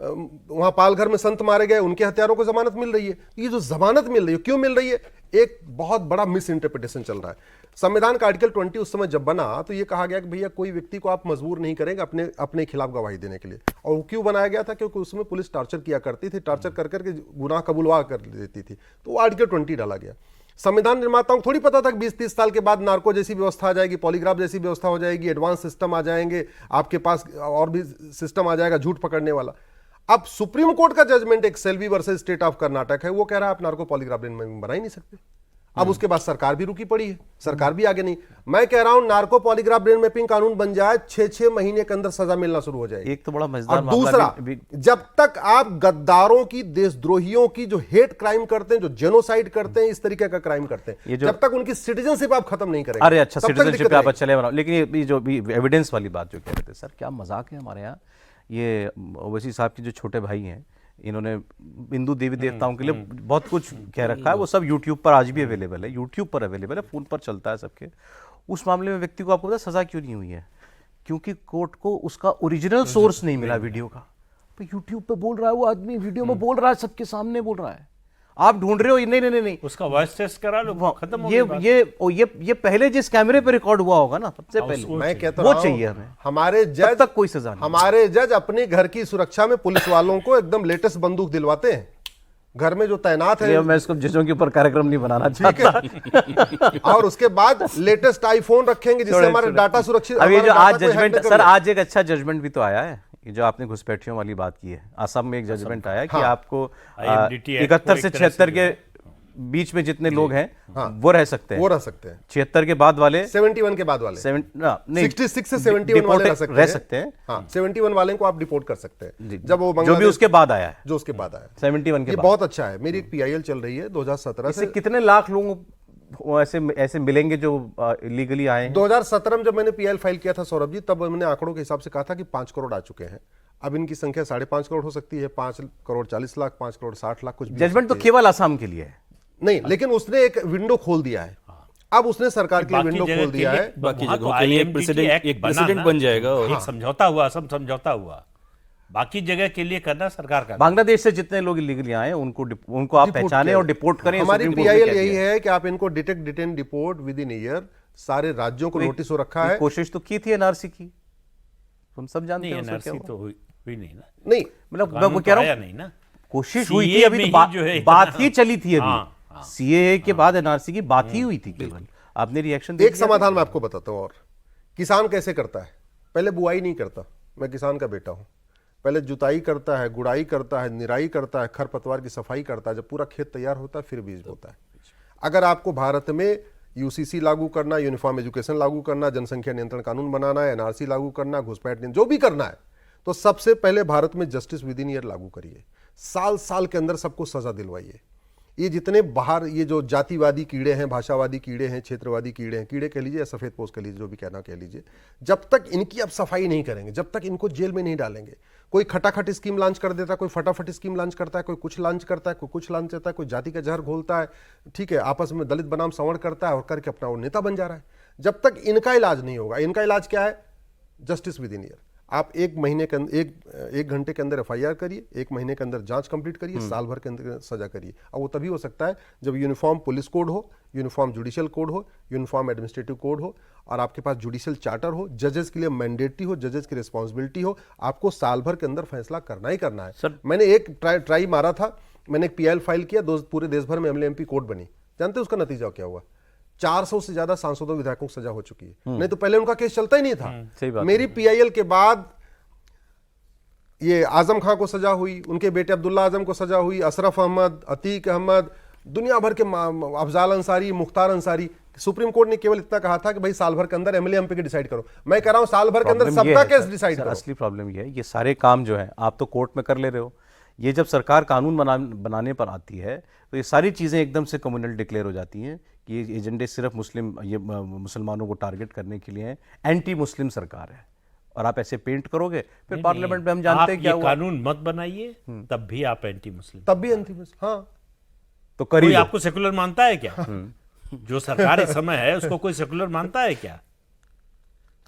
वहां पालघर में संत मारे गए, उनके हत्यारों को जमानत मिल रही है। ये जो जमानत मिल रही है, क्यों मिल रही है? एक बहुत बड़ा मिस इंटरप्रिटेशन चल रहा है। संविधान का आर्टिकल 20 उस समय जब बना तो ये कहा गया कि भैया कोई व्यक्ति को आप मजबूर नहीं करेंगे अपने खिलाफ गवाही देने के लिए। और वो क्यों बनाया गया था? क्योंकि उसमें पुलिस टॉर्चर किया करती थी, टॉर्चर कर करके गुनाह कबूलवा कर देती थी, तो वो आर्टिकल 20 डाला गया। संविधान निर्माताओं को थोड़ी पता था कि 20-30 साल के बाद नार्को जैसी व्यवस्था आ जाएगी, पॉलीग्राफ जैसी व्यवस्था हो जाएगी, एडवांस सिस्टम आ जाएंगे, आपके पास और भी सिस्टम आ जाएगा झूठ पकड़ने वाला। अब सुप्रीम कोर्ट का जजमेंट एक Selvi versus state of Karnataka है, वो कह रहा है आप नार्को पॉलीग्राफ बना ही नहीं सकते। अब उसके बाद सरकार भी रुकी पड़ी है, सरकार भी आगे नहीं। मैं कह रहा हूं नार्को पॉलीग्राफ ब्रेन मैपिंग कानून बन जाए, 6-6 महीने के अंदर सजा मिलना शुरू हो जाएगी। एक तो बड़ा मजेदार और दूसरा, जब तक आप गद्दारों की, देशद्रोहियों की जो हेट क्राइम करते हैं, जो जेनोसाइड करते हैं, इस तरीके का क्राइम करते हैं, जब तक उनकी सिटीजनशिप आप खत्म नहीं करेंगे। अरे अच्छा, सिटीजनशिप आप चले बनाओ, लेकिन ये जो एविडेंस वाली बात जो कह रहे थे सर, क्या मजाक है हमारे यहाँ। ये ओवैसी साहब के जो छोटे भाई हैं, इन्होंने हिंदू देवी देवताओं के लिए बहुत कुछ कह रखा है, वो सब यूट्यूब पर आज भी अवेलेबल है, यूट्यूब पर अवेलेबल है, फोन पर चलता है सबके। उस मामले में व्यक्ति को आपको पता सजा क्यों नहीं हुई है? क्योंकि कोर्ट को उसका ओरिजिनल सोर्स नहीं मिला वीडियो का। तो यूट्यूब पे बोल रहा है वो आदमी, वीडियो में बोल रहा है, सबके सामने बोल रहा है, आप ढूंढ रहे हो नहीं, उसका वॉइस टेस्ट करा लो, खत्म हो गया। ये पहले जिस कैमरे पे रिकॉर्ड हुआ होगा ना, सबसे पहले मैं कहता वो चाहिए हमें। हमारे जज तक कोई सजा नहीं। हमारे जज अपने घर की सुरक्षा में पुलिस वालों को एकदम लेटेस्ट बंदूक दिलवाते हैं, घर में जो तैनात है। मैं इसको जजों के ऊपर कार्यक्रम नहीं बनाना चाहता। और उसके बाद लेटेस्ट आईफोन रखेंगे जिससे हमारा डाटा सुरक्षित। अब ये जो आज जजमेंट सर, आज एक अच्छा जजमेंट भी तो आया है, ये जो आपने घुसपैठियों वाली बात की है, असम में एक जजमेंट आया कि आपको 71 से 76 के बीच में जितने लोग हैं वो रह सकते हैं, 76 के बाद वाले, 71 के बाद वाले, 66 से 71 वाले रह सकते हैं। हाँ, 71 वाले को आप डिपोर्ट कर सकते हैं, जब वो जो भी उसके बाद आया है, जो उसके बाद आया 71 के बाद। बहुत अच्छा है। मेरी एक PIL चल रही है 2017 से। कितने लाख लोगों वो ऐसे ऐसे मिलेंगे जो इलीगली आए हैं? 2017 में जब मैंने पीएल फाइल किया था सौरभ जी, तब मैंने आंकड़ों के हिसाब से कहा था कि 5 करोड़ आ चुके हैं। अब इनकी संख्या 5.5 करोड़ हो सकती है, 5 करोड़ 40 लाख, 5 करोड़ 60 लाख, कुछ भी हो जजमेंट तो सकती है। केवल असम के लिए है। नहीं, लेकिन उसने एक विंडो खोल दिया है। अब उसने सरकार के लिए विंडो खोल दिया है। बाकी वहाँ तो जगहों के लिए IMDT एक बना प्रेसिडेंट ना, बन जाएगा और एक समझौता हुआ, सब समझौता हुआ, बाकी जगह के लिए करना सरकार का। बांग्लादेश से जितने लोग इलीगली आए हैं उनको आप डिपोर्ट पहचाने किया और डिपोर्ट करें। हमारी सुप्रीम कोर्ट ने पीआईएल कह यही दिया है कि आप इनको detect, detain, deport with in year. सारे राज्यों को नोटिस हो रखा है। कोशिश तो की थी एनआरसी की, हम सब जानते नहीं, हैं उसका क्या एनआरसी हुआ। तो हुई नहीं ना, नहीं, मतलब कानून मैं कह रहा तो आया हूँ नहीं ना, कोशिश हुई थी, CA अभी में तो ही जो है बात ही चली थी अभी। हाँ, सीएए के बाद एनआरसी की बात ही हुई थी केवल। आपने रिएक्शन एक समाधान मैं आपको बताता हूं। और किसान कैसे करता है? पहले बुआई नहीं करता, मैं किसान का बेटा हूं। पहले जुताई करता है, गुड़ाई करता है, निराई करता है, खरपतवार की सफाई करता है। जब पूरा खेत तैयार होता है फिर बीज बोता है। अगर आपको भारत में यूसीसी लागू करना, यूनिफॉर्म एजुकेशन लागू करना, जनसंख्या नियंत्रण कानून बनाना है, एनआरसी लागू करना, घुसपैठ जो भी करना है, तो सबसे पहले भारत में जस्टिस विद इन ईयर लागू करिए। साल साल के अंदर सबको सजा दिलवाइए। ये जितने बाहर ये जो जातिवादी कीड़े हैं, भाषावादी कीड़े हैं, क्षेत्रवादी कीड़े हैं, कीड़े कह लीजिए या सफेद पोस्ट कह लीजिए, जो भी कहना कह लीजिए, जब तक इनकी अब सफाई नहीं करेंगे, जब तक इनको जेल में नहीं डालेंगे, कोई खटाखट स्कीम लॉन्च कर देता है, कोई फटाफट स्कीम लॉन्च करता है, कोई कुछ लॉन्च करता है, कोई कुछ लॉन्च करता है, कोई जाति का जहर घोलता है, ठीक है, आपस में दलित बनाम सवर्ण करता है और करके अपना वो नेता बन जा रहा है। जब तक इनका इलाज नहीं होगा, इनका इलाज क्या है? Justice with in year. आप एक महीने के अंदर, एक घंटे के अंदर एफआईआर करिए, एक महीने के अंदर जांच कंप्लीट करिए, साल भर के अंदर सजा करिए। और वो तभी हो सकता है जब यूनिफॉर्म पुलिस कोड हो, यूनिफॉर्म जुडिशियल कोड हो, यूनिफॉर्म एडमिनिस्ट्रेटिव कोड हो, और आपके पास जुडिशियल चार्टर हो, जजेस के लिए मैंडेटरी हो, जजेस की रिस्पॉन्सिबिलिटी हो। आपको साल भर के अंदर फैसला करना ही करना है। सर, मैंने एक ट्राई मारा था, मैंने एक पीएल फाइल किया, पूरे देश भर में एमएलए एमपी कोर्ट बनी। जानते हैं उसका नतीजा क्या हुआ? 400 से ज्यादा सांसदों विधायकों को सजा हो चुकी है। नहीं तो पहले उनका केस चलता ही नहीं सही था। बात मेरी पीआईएल के बाद ये आजम खां को सजा हुई, उनके बेटे अब्दुल्ला आजम को सजा हुई, अशरफ अहमद, अतीक अहमद, दुनिया भर के अफजाल अंसारी, मुख्तार अंसारी। सुप्रीम कोर्ट ने केवल इतना कहा था कि भाई साल भर के अंदर एमएलए एमपी के डिसाइड करो। मैं कह रहा हूं साल भर के अंदर प्रॉब्लम ये सबका है केस सर, डिसाइड सर, करो। असली प्रॉब्लम ये है, ये सारे काम जो है आप तो कोर्ट में कर ले रहे हो, ये जब सरकार कानून बनाने पर आती है तो ये सारी चीज़ें एकदम से कम्युनल डिक्लेयर हो जाती हैं कि ये एजेंडे सिर्फ मुसलमानों को टारगेट करने के लिए हैं, एंटी मुस्लिम सरकार है। और आप ऐसे पेंट करोगे फिर पार्लियामेंट में हम जानते हैं क्या हुआ। कानून मत बनाइए, तब भी आप एंटी मुस्लिम, तब भी एंटी मुस्लिम। हाँ, तो करिए। कोई आपको सेकुलर मानता है क्या? जो सरकार इस समय है उसको कोई सेकुलर मानता है क्या?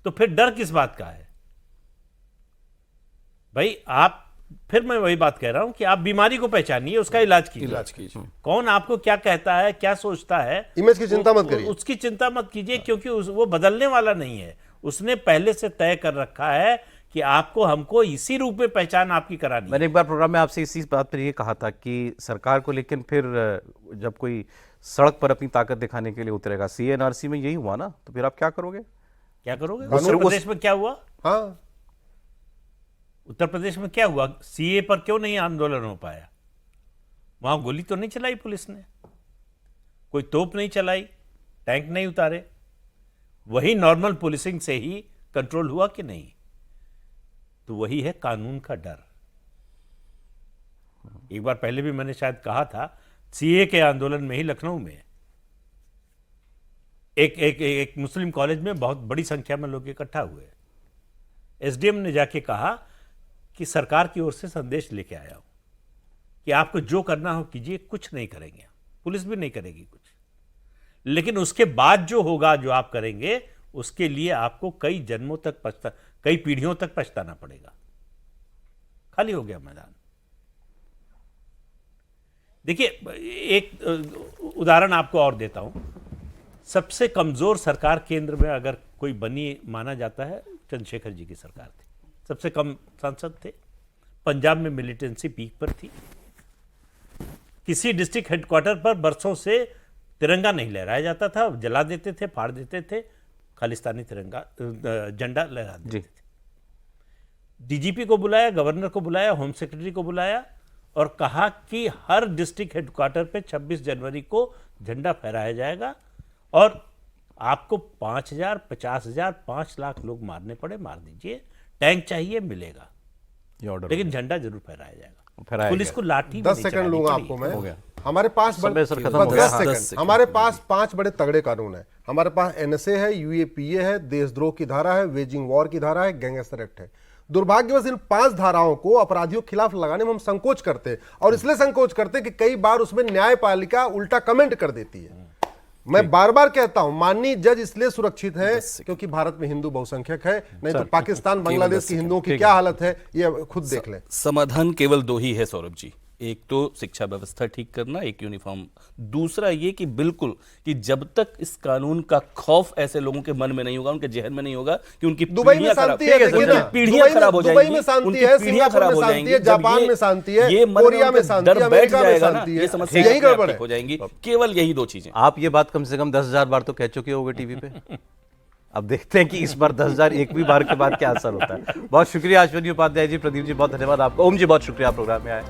तो फिर डर किस बात का है भाई? आप, फिर मैं वही बात कह रहा हूं कि आप बीमारी को पहचानिए, उसका इलाज कीजिए। कौन आपको क्या कहता है, क्या सोचता है, इमेज की चिंता मत करिए। उसकी चिंता मत कीजिए, क्योंकि वो बदलने वाला नहीं है। उसने पहले से तय कर रखा है कि आपको, हमको इसी रूप में पहचान आपकी करानी है। मैंने एक बार प्रोग्राम में आपसे इसी बात पर ये कहा था कि सरकार को, लेकिन फिर जब कोई सड़क पर अपनी ताकत दिखाने के लिए उतरेगा, सीएनआरसी में यही हुआ ना, तो फिर आप क्या करोगे? क्या करोगे? उत्तर प्रदेश में क्या हुआ? हाँ, उत्तर प्रदेश में क्या हुआ? सीए पर क्यों नहीं आंदोलन हो पाया? वहां गोली तो नहीं चलाई पुलिस ने, कोई तोप नहीं चलाई, टैंक नहीं उतारे, वही नॉर्मल पुलिसिंग से ही कंट्रोल हुआ कि नहीं? तो वही है कानून का डर। एक बार पहले भी मैंने शायद कहा था, सीए के आंदोलन में ही लखनऊ में एक मुस्लिम कॉलेज में बहुत बड़ी संख्या में लोग इकट्ठा हुए। एसडीएम ने जाके कहा कि सरकार की ओर से संदेश लेके आया हूं कि आपको जो करना हो कीजिए, कुछ नहीं करेंगे, पुलिस भी नहीं करेगी कुछ, लेकिन उसके बाद जो होगा, जो आप करेंगे, उसके लिए आपको कई जन्मों तक कई पीढ़ियों तक पछताना पड़ेगा। खाली हो गया मैदान। देखिए, एक उदाहरण आपको और देता हूं। सबसे कमजोर सरकार केंद्र में अगर कोई बनी माना जाता है, चंद्रशेखर जी की सरकार थी। सबसे कम सांसद थे, पंजाब में मिलिटेंसी पीक पर थी, किसी डिस्ट्रिक्ट हेडक्वार्टर पर बरसों से तिरंगा नहीं लहराया जाता था, जला देते थे, फाड़ देते थे, खालिस्तानी तिरंगा झंडा लहरा देते थे। डीजीपी को बुलाया, गवर्नर को बुलाया, होम सेक्रेटरी को बुलाया और कहा कि हर डिस्ट्रिक्ट हेडक्वार्टर पे 26 जनवरी को झंडा फहराया जाएगा और आपको 5,000, 50,000, 5 लाख लोग मारने पड़े, मार दीजिए, टैंक चाहिए, मिलेगा, ये ऑर्डर लेकिन झंडा जरूर फहराया जाएगा। फहराया पुलिस गया। को लाठी भी 10 नहीं सेकंड चलानी लूंगा पड़ी। आपको मैं। हो गया। हमारे पास समय सर खत्म हो बस गया। 10 हाँ, सेकंड 10 सेकंड। हमारे पास 5 बड़े तगड़े कानून है। हमारे पास एनएसए है, यूएपीए है, देशद्रोह की धारा है, वेजिंग वॉर की धारा है, गैंगस्टर एक्ट है। दुर्भाग्यवश इन 5 धाराओं को अपराधियों के खिलाफ लगाने में हम संकोच करते हैं, और इसलिए संकोच करते हैं कि कई बार उसमें न्यायपालिका उल्टा कमेंट कर देती है। मैं बार बार कहता हूं, माननीय जज इसलिए सुरक्षित है क्योंकि भारत में हिंदू बहुसंख्यक है, नहीं तो पाकिस्तान बांग्लादेश की हिंदुओं की क्या हालत है ये खुद देख लें। समाधान केवल 2 ही है सौरभ जी, एक तो शिक्षा व्यवस्था ठीक करना, एक यूनिफॉर्म, दूसरा ये कि बिल्कुल कि जब तक इस कानून का खौफ ऐसे लोगों के मन में नहीं होगा, उनके जहन में नहीं होगा कि उनकी दुबई में पीढ़ियां खराब- शांति है, देखिए उनकी ना, पीढ़ियां खराब हो दुबई जाएंगी, में शांति उनकी है, पीढ़ियां सिंगापुर खराब में हो शांति जाएंगी, है, जब जापान ये- में शांति है, ये मन में कोरिया में उनके शांति डर है, बैठ अमेरिका में जाएगा ना, शांति है, ये समस्या यही अपने आप गड़बड़ ठीक है। हो जाएंगी। केवल यही 2 चीजें। आप ये बात कम से कम 10,000 बार तो कह चुके होंगे टीवी पे। अब देखते हैं कि इस बार 10,000 एक भी बार के बाद क्या असर होता है। बहुत शुक्रिया अश्विनी उपाध्याय जी, प्रदीप जी बहुत धन्यवाद आपका, ओम जी बहुत शुक्रिया प्रोग्राम में आए।